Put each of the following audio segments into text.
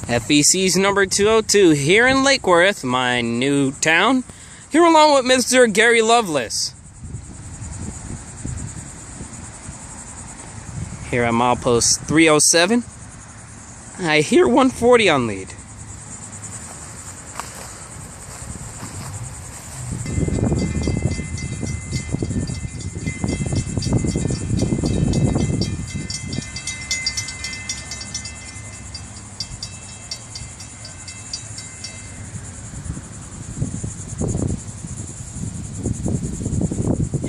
FEC's number 202 here in Lake Worth, my new town. Here along with Mr. Gary Loveless. Here at milepost 307. I hear 140 on lead.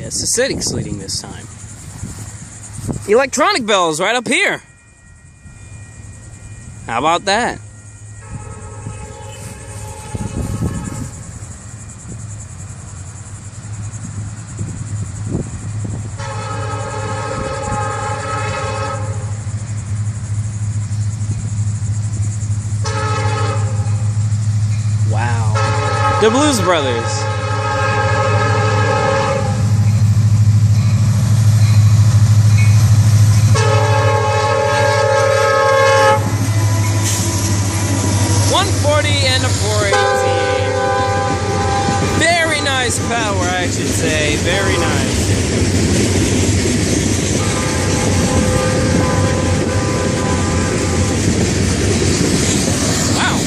It's acidic's leading this time. Electronic bells right up here. How about that? Wow. The Blues Brothers. And a 418. Very nice power, I should say. Very nice. Wow.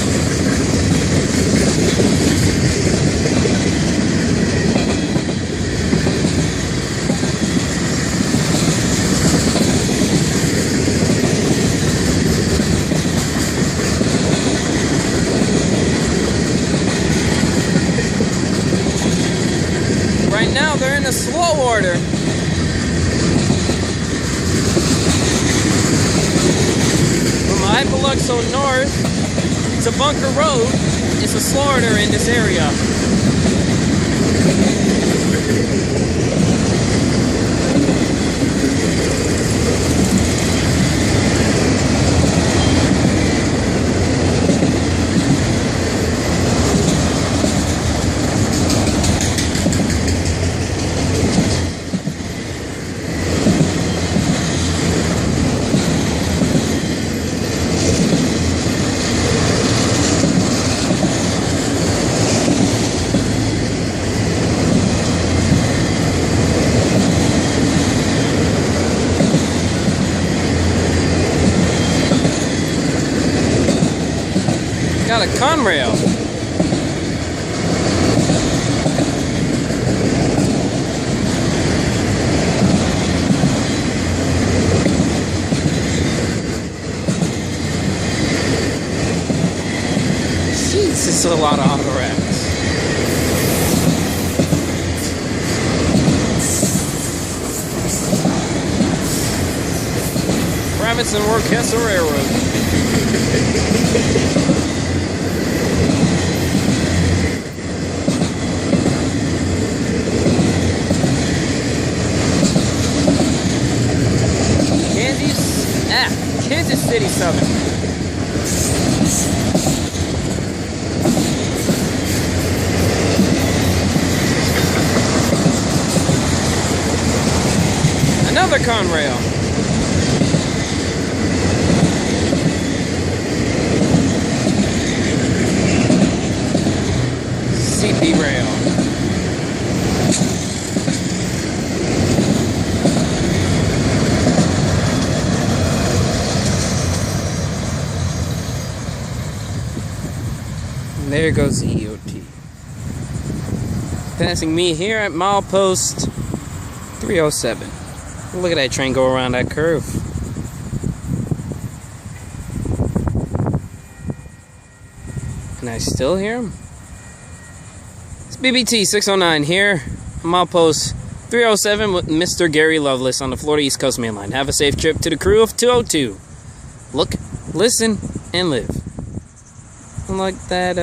Right now they're in a slow order. From Hypoluxo north to Bunker Road, it's a slow order in this area. Got a Conrail. Jeez, this is a lot of auto racks. Kravitz and Worcester Railroad. Kansas City Southern. Another Conrail. CP Rail. There goes the EOT. Passing me here at milepost 307. Look at that train go around that curve. Can I still hear him? It's BBT 609 here, milepost 307 with Mr. Gary Loveless on the Florida East Coast Main Line. Have a safe trip to the crew of 202. Look, listen, and live. Like that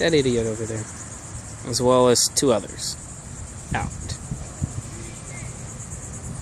idiot over there, as well as two others. Out.